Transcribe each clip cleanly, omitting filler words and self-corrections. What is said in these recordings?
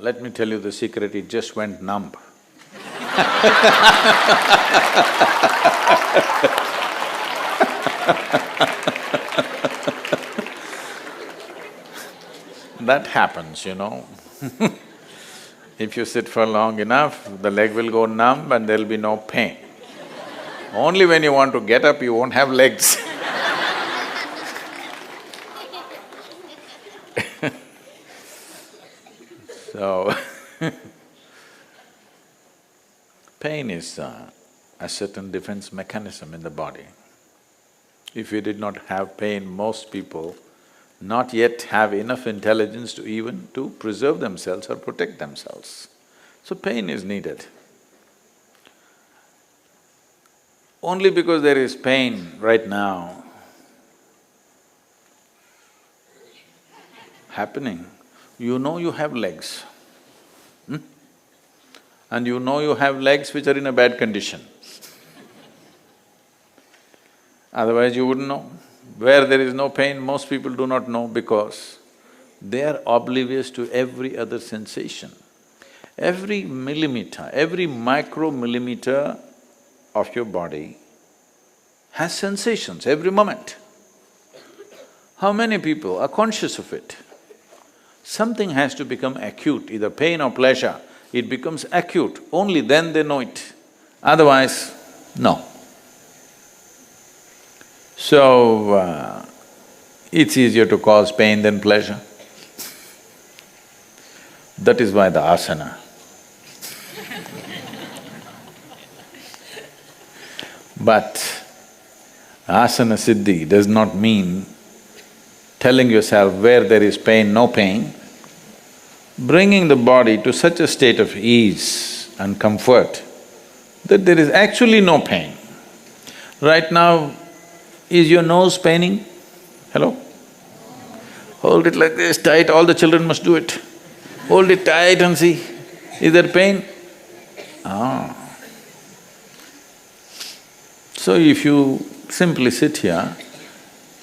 let me tell you the secret, it just went numb. That happens, you know. If you sit for long enough, the leg will go numb and there'll be no pain. Only when you want to get up, you won't have legs. So, pain is a certain defense mechanism in the body. If you did not have pain, most people not yet have enough intelligence to even to preserve themselves or protect themselves. So pain is needed. Only because there is pain right now happening, you know you have legs. And you know you have legs which are in a bad condition. Otherwise you wouldn't know. Where there is no pain, most people do not know because they are oblivious to every other sensation. Every millimeter, every micromillimeter of your body has sensations every moment. How many people are conscious of it? Something has to become acute, either pain or pleasure, it becomes acute, only then they know it, otherwise, no. So, it's easier to cause pain than pleasure. That is why the asana. But asana siddhi does not mean telling yourself where there is pain, no pain. Bringing the body to such a state of ease and comfort that there is actually no pain. Right now, is your nose paining? Hello? Hold it like this, tight, all the children must do it. Hold it tight and see, is there pain? Ah. So if you simply sit here,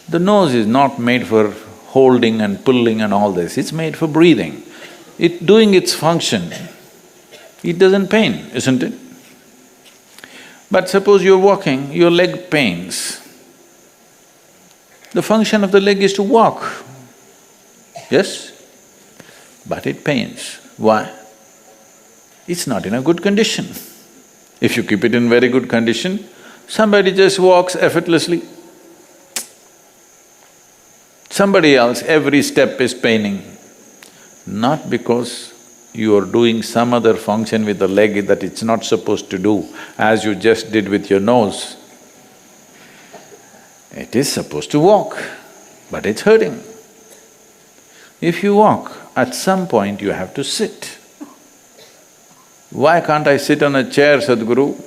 the nose is not made for holding and pulling and all this, it's made for breathing. It doing its function, it doesn't pain, isn't it? But suppose you're walking, your leg pains. The function of the leg is to walk, yes? But it pains. Why? It's not in a good condition. If you keep it in very good condition, somebody just walks effortlessly. Somebody else, every step is paining. Not because you are doing some other function with the leg that it's not supposed to do, as you just did with your nose. It is supposed to walk, but it's hurting. If you walk, at some point you have to sit. Why can't I sit on a chair, Sadhguru?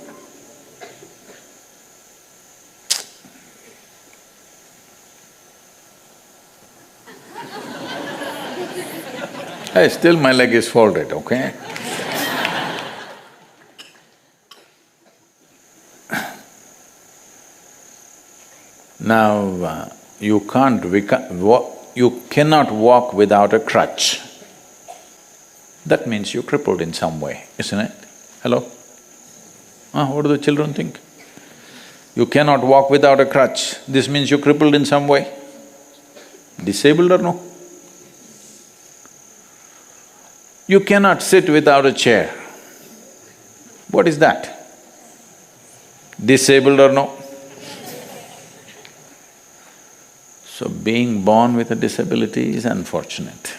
Hey, still my leg is folded, okay? Now, you cannot walk without a crutch. That means you're crippled in some way, isn't it? Hello? What do the children think? You cannot walk without a crutch, this means you're crippled in some way. Disabled or no? You cannot sit without a chair. What is that? Disabled or no? So being born with a disability is unfortunate.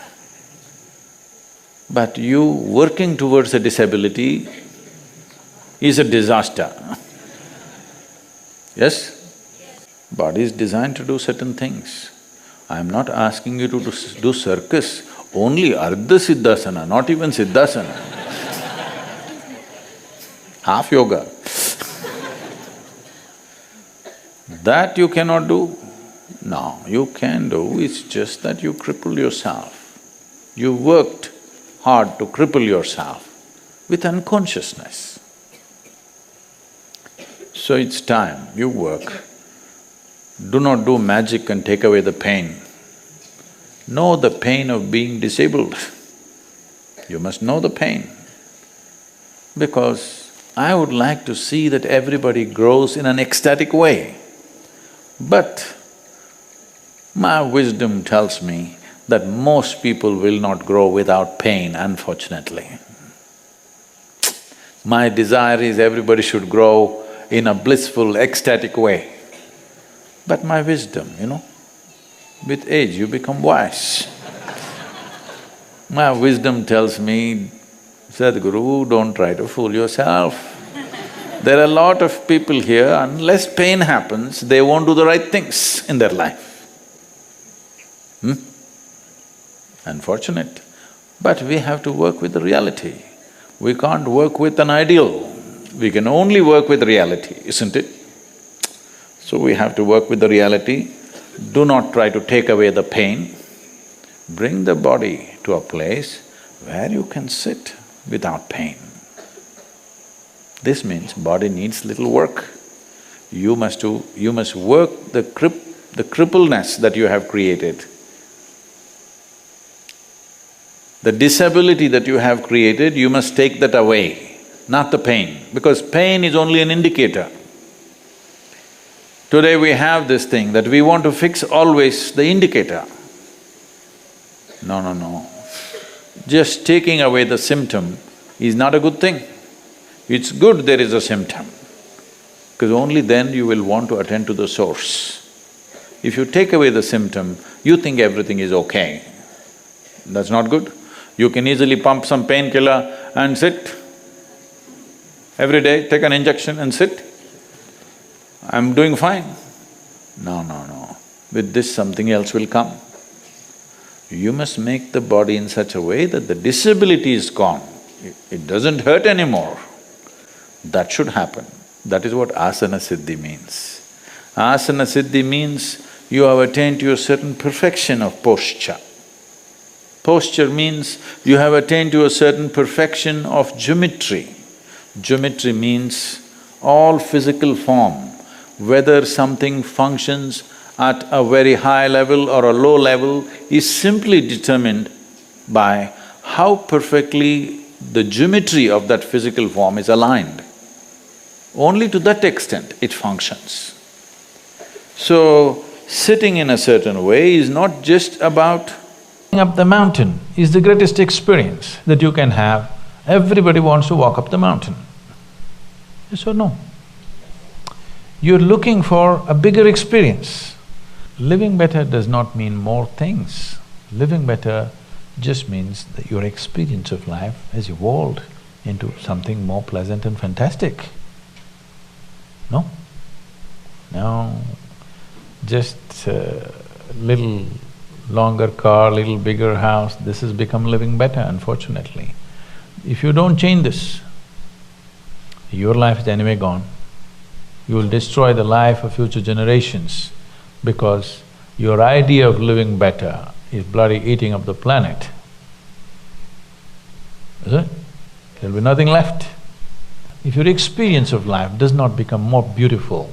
But you working towards a disability is a disaster. Yes? Body is designed to do certain things. I'm not asking you to do circus, only Ardha Siddhasana, not even Siddhasana. Half yoga. That you cannot do? No, you can do, it's just that you cripple yourself. You worked hard to cripple yourself with unconsciousness. So it's time you work. Do not do magic and take away the pain. Know the pain of being disabled. You must know the pain. Because I would like to see that everybody grows in an ecstatic way. But my wisdom tells me that most people will not grow without pain, unfortunately. My desire is everybody should grow in a blissful, ecstatic way. But my wisdom, with age you become wise. My wisdom tells me, Sadhguru, don't try to fool yourself. There are a lot of people here, unless pain happens, they won't do the right things in their life. Unfortunate. But we have to work with the reality. We can't work with an ideal. We can only work with reality, isn't it? So we have to work with the reality. Do not try to take away the pain. Bring the body to a place where you can sit without pain. This means body needs little work. You must work the crippleness that you have created. The disability that you have created, you must take that away, not the pain, because pain is only an indicator. Today we have this thing that we want to fix always the indicator. No, no, no. Just taking away the symptom is not a good thing. It's good there is a symptom, because only then you will want to attend to the source. If you take away the symptom, you think everything is okay. That's not good. You can easily pump some painkiller and sit. Every day, take an injection and sit. I'm doing fine. No, no, no. With this, something else will come. You must make the body in such a way that the disability is gone. It doesn't hurt anymore. That should happen. That is what asana siddhi means. Asana siddhi means you have attained to a certain perfection of posture. Posture means you have attained to a certain perfection of geometry. Geometry means all physical form, whether something functions at a very high level or a low level, is simply determined by how perfectly the geometry of that physical form is aligned. Only to that extent it functions. So, sitting in a certain way is not just about… Up the mountain is the greatest experience that you can have. Everybody wants to walk up the mountain. Yes or no? You're looking for a bigger experience. Living better does not mean more things. Living better just means that your experience of life has evolved into something more pleasant and fantastic. No? No, just little longer car, little bigger house, this has become living better, unfortunately. If you don't change this, your life is anyway gone. You will destroy the life of future generations because your idea of living better is bloody eating up the planet. Is it? There'll be nothing left. If your experience of life does not become more beautiful,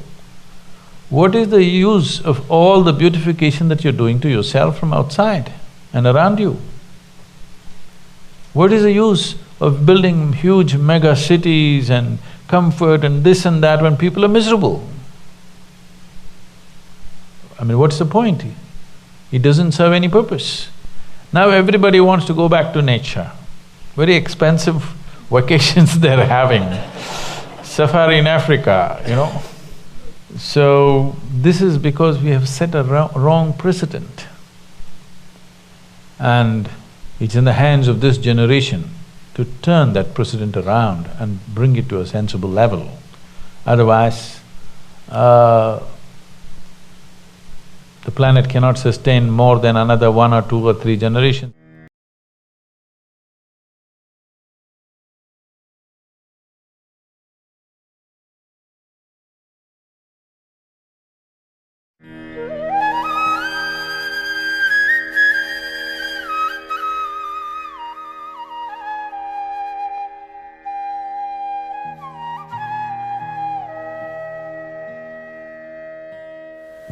what is the use of all the beautification that you're doing to yourself from outside and around you? What is the use of building huge mega cities and comfort and this and that when people are miserable? I mean, what's the point? It doesn't serve any purpose. Now everybody wants to go back to nature. Very expensive vacations they're having. Safari in Africa, So, this is because we have set a wrong precedent. And it's in the hands of this generation to turn that precedent around and bring it to a sensible level. Otherwise, the planet cannot sustain more than another 1 or 2 or 3 generations.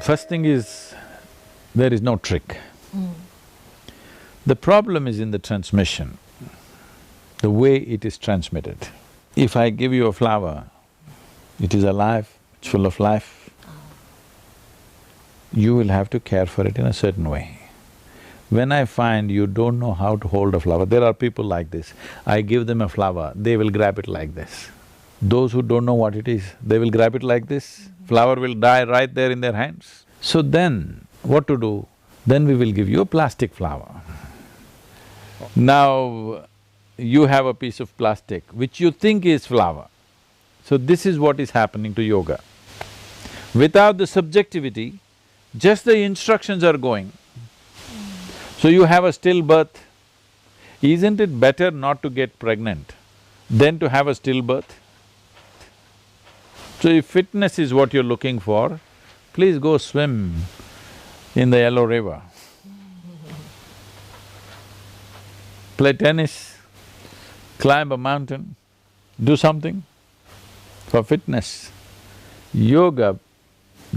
First thing is, there is no trick. The problem is in the transmission. the way it is transmitted. If I give you a flower, it is alive, it's full of life. You will have to care for it in a certain way. When I find you don't know how to hold a flower, there are people like this, I give them a flower, they will grab it like this. Those who don't know what it is, they will grab it like this, flower will die right there in their hands. So then, what to do? Then we will give you a plastic flower. Now, you have a piece of plastic which you think is flower. So this is what is happening to yoga. Without the subjectivity, just the instructions are going. So you have a stillbirth. Isn't it better not to get pregnant than to have a stillbirth? So if fitness is what you're looking for, please go swim in the Yellow River. Play tennis, climb a mountain, do something for fitness. Yoga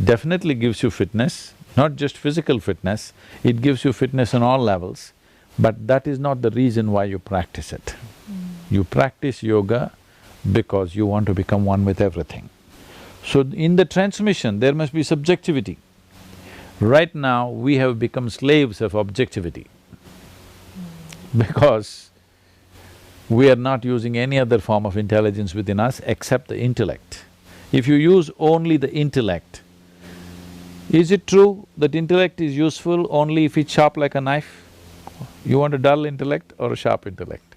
definitely gives you fitness, not just physical fitness, it gives you fitness on all levels, but that is not the reason why you practice it. You practice yoga because you want to become one with everything. So in the transmission, there must be subjectivity. Right now, we have become slaves of objectivity because we are not using any other form of intelligence within us except the intellect. If you use only the intellect, is it true that intellect is useful only if it's sharp like a knife? You want a dull intellect or a sharp intellect?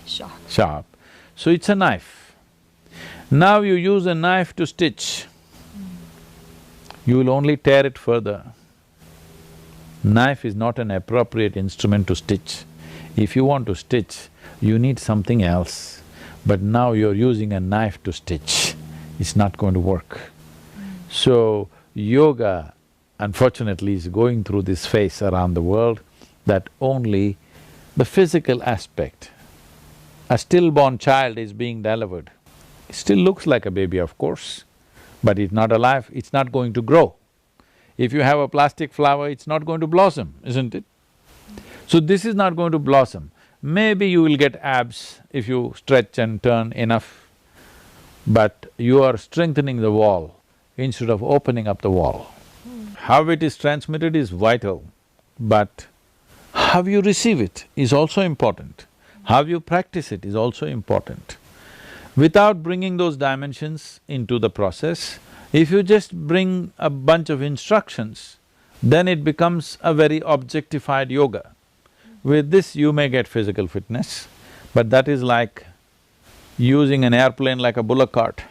Sharp. Sharp. So it's a knife. Now you use a knife to stitch, you will only tear it further. Knife is not an appropriate instrument to stitch. If you want to stitch, you need something else. But now you're using a knife to stitch, it's not going to work. So, yoga unfortunately is going through this phase around the world that only the physical aspect, a stillborn child is being delivered. It still looks like a baby, of course, but it's not alive, it's not going to grow. If you have a plastic flower, it's not going to blossom, isn't it? So this is not going to blossom. Maybe you will get abs if you stretch and turn enough, but you are strengthening the wall instead of opening up the wall. How it is transmitted is vital, but how you receive it is also important. How you practice it is also important. Without bringing those dimensions into the process, if you just bring a bunch of instructions, then it becomes a very objectified yoga. With this you may get physical fitness, but that is like using an airplane like a bullock cart.